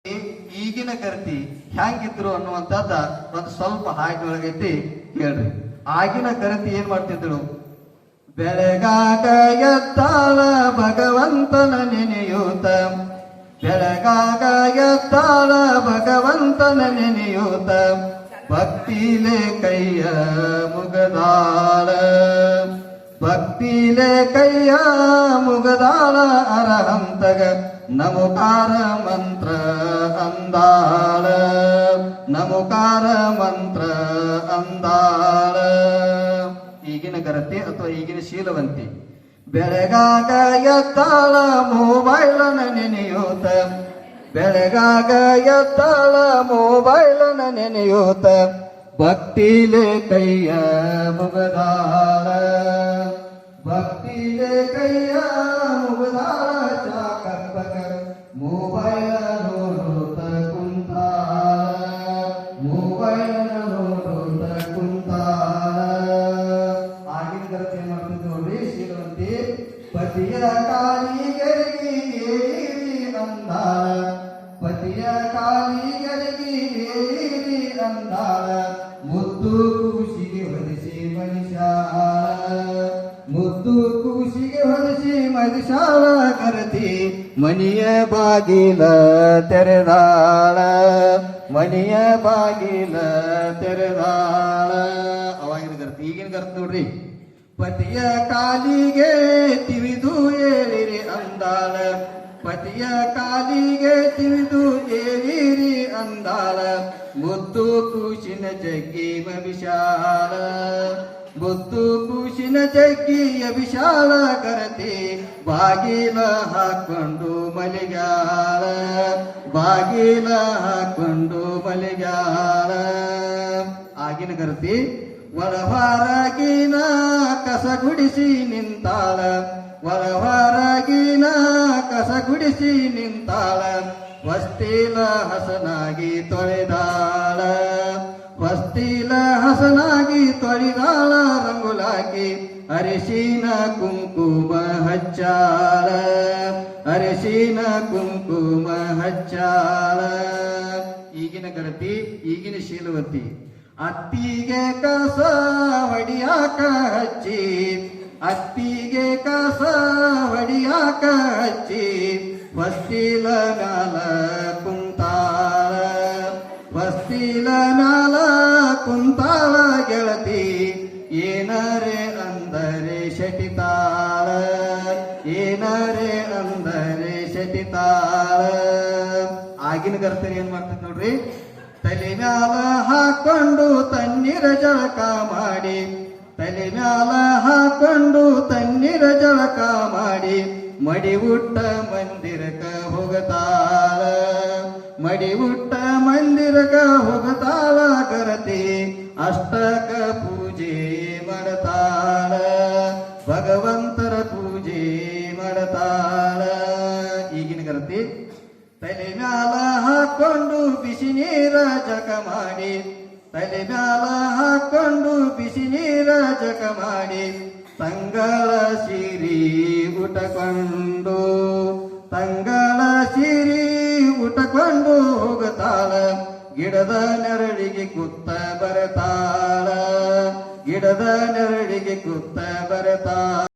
ಈಗಿನ ಗರ್ತಿ ಹ್ಯಾಂಗಿದ್ರು ಅನ್ನುವಂಥದ್ದ ಒಂದು ಸ್ವಲ್ಪ ಹಾಡಿನೊಳಗೈತಿ ಕೇಳ್ರಿ. ಆಗಿನ ಗರತಿ ಏನ್ ಮಾಡ್ತಿದ್ರು? ಬೆಳಗಾಗ ಎದ್ದಾಳ ಭಗವಂತನ ನೆನೆಯೂತ, ಬೆಳಗಾಗ ಎದ್ದಾಳ ಭಗವಂತನ ನೆನೆಯೂತ, ಭಕ್ತಿಲೆ ಕೈಯ ಮುಗದಾಳ, ಭಕ್ತಿಲೆ ಕೈಯ ಮುಗದಾಳ ಅರಹಂತಗ ನಮುಕಾರ ಮಂತ್ರ ಅಂದಾಳ, ನಮುಕಾರ ಮಂತ್ರ ಅಂದಾಳ. ಈಗಿನ ಗರತಿ ಅಥವಾ ಈಗಿನ ಶೀಲವಂತಿ. ಬೆಳಗಾಗ ಎದ್ದಾಳ ಮೊಬೈಲನ ನೆನೆಯೂತ, ಬೆಳಗಾಗ ಎದ್ದಾಳ ಮೊಬೈಲನ ನೆನೆಯೂತ, ಭಕ್ತಿಲೆ ಕೈಯ ಮುಗದಾಳ, ಭಕ್ತಿಲೆ ಕೈಯ ಮುಗದಾಳ. ಚಾಕಪ್ಪಗ ಮೊಬೈಲ ನೋಡುತ್ತ ಕುಂತಾಳ, ಮೊಬೈಲ ನೋಡುತ್ತ ಕುಂತಾಳ. ಆಗಿನ ಗರತಿ ಏನ್ ಮಾಡ್ತಿದ್ವಿ ನೋಡ್ರಿ ಶೀಲವಂತಿ. ಪತಿಯ ಕಾಲಿಗರಿಗೆ ಏರಿ ಅಂದಾಳ, ಪತಿಯ ಕಾಲಿಗರಿಗೆ ಏರಿ ಅಂದಾಳ, ಮುದ್ದು ಕೂಸಿಗೆ ಹೊದಿಸಿ ಮನುಷ್ಯಾಳ, ಮುದ್ದು ಕೂಸಿಗೆ ಹೊದಿಸಿ ಮನುಷ್ಯಾಳ. ಗರತಿ ಮನಿಯ ಬಾಗಿಲ ತೆರೆದಾಳ, ಮನಿಯ ಬಾಗಿಲ ತೆರೆದಾಳ. ಅವಾಗಿನ ಗರತಿ. ಈಗಿನ ಗರತಿ ನೋಡ್ರಿ. ಪತಿಯ ಕಾಲಿಗೆ ತಿವಿದು ಏರಿರಿ ಅಂದಾಳ, ಪತಿಯ ಕಾಲಿಗೆ ತಿವಿದು ಏರಿರಿ ಅಂದಾಳ, ಮುದ್ದು ಕೂಸಿನ ಜಗ್ಗಿ ವಿಶಾಲ, ಮುದ್ದು ಕೂಸಿನ ಜಗ್ಗಿಯ ವಿಶಾಲ. ಗರತಿ ಬಾಗಿಲ ಹಾಕೊಂಡು ಮಲಿಗಾಳ, ಬಾಗಿಲ ಹಾಕೊಂಡು ಮಲಿಗಾಳ. ಆಗಿನ ಗರತಿ. ಒಳಹೊರಗಿನ ಕಸ ಗುಡಿಸಿ ನಿಂತಾಳ, ಒಳಹೊರಗಿನ ಕಸ ಗುಡಿಸಿ ನಿಂತಾಳ, ವಸ್ತಿಲ ಹಸನಾಗಿ ತೊಳೆದಾಳ, ವಸ್ತಿಲ ಹಸನಾಗಿ ತೊಳೆದಾಳ. ರಂಗುಲಾಕಿ ಅರಿಶಿನ ಕುಂಕುಮ ಹಚ್ಚಾಳ, ಅರಿಶಿನ ಕುಂಕುಮ ಹಚ್ಚಾಳ. ಈಗಿನ ಗರತಿ, ಈಗಿನ ಶೀಲವತಿ. ಅತ್ತಿಗೆ ಕಸ ಹೊಡಿಯಾಕ ಹಚ್ಚಿ, ಅತ್ತಿಗೆ ಕಸ ಹೊಡಿಯಾಕ ಹಚ್ಚಿ, ವಸ್ತಿಲ ಮ್ಯಾಲ ಕುಂತಾಳ, ವಸ್ತಿಲ ಮ್ಯಾಲ ಕುಂತಾಳ. ಗೆಳತಿ ಏನರೆ ಅಂದರೆ ಶಟಿತಾಳ, ಏನರೆ ಅಂದರೆ ಶಟಿತಾಳ. ಆಗಿನ ಗರ್ತರಿ ಏನ್ ಮಾಡ್ತದ ನೋಡ್ರಿ. ತಲೆ ಮ್ಯಾಲ ಹಾಕೊಂಡು ತಣ್ಣೀರ ಜಳಕ ಮಾಡಿ, ತಲೆ ಮ್ಯಾಲ ಹಾಕೊಂಡು ತಣ್ಣೀರ ಜಳಕ ಮಾಡಿ, ಮಡಿ ಉಟ್ಟ ಮಂದಿರಕ ಹೋಗತಾಳ, ಮಡಿ ಉಟ್ಟ ಮಂದಿರಕ ಹೋಗತಾಳ. ಗರತಿ ಅಷ್ಟಕ ಪೂಜೆ ಮಾಡತಾಳ, ಭಗವಂತರ ಪೂಜೆ ಮಾಡತಾಳ. ಈಗಿನ ಗರತಿ. ತಲೆ ಮ್ಯಾಲ ಹಾಕೊಂಡು ಬಿಸಿ ನೀರ ಜಕ ಮಾಡಿ, ತಲೆ ಮ್ಯಾಲ ಹಾಕೊಂಡು ಬಿಸಿ ನೀರ ಜಕ ಮಾಡಿ, ತಂಗಳ ಸೀರಿ ಉಟಕೊಂಡು, ತಂಗಳ ಸೀರಿ ಉಟಕೊಂಡು ಹೋಗತಾಳ. ಗಿಡದ ನೆರಳಿಗೆ ಕುತ್ತ ಬರತಾಳ, ಗಿಡದ ನೆರಳಿಗೆ ಕುತ್ತ ಬರತಾಳ.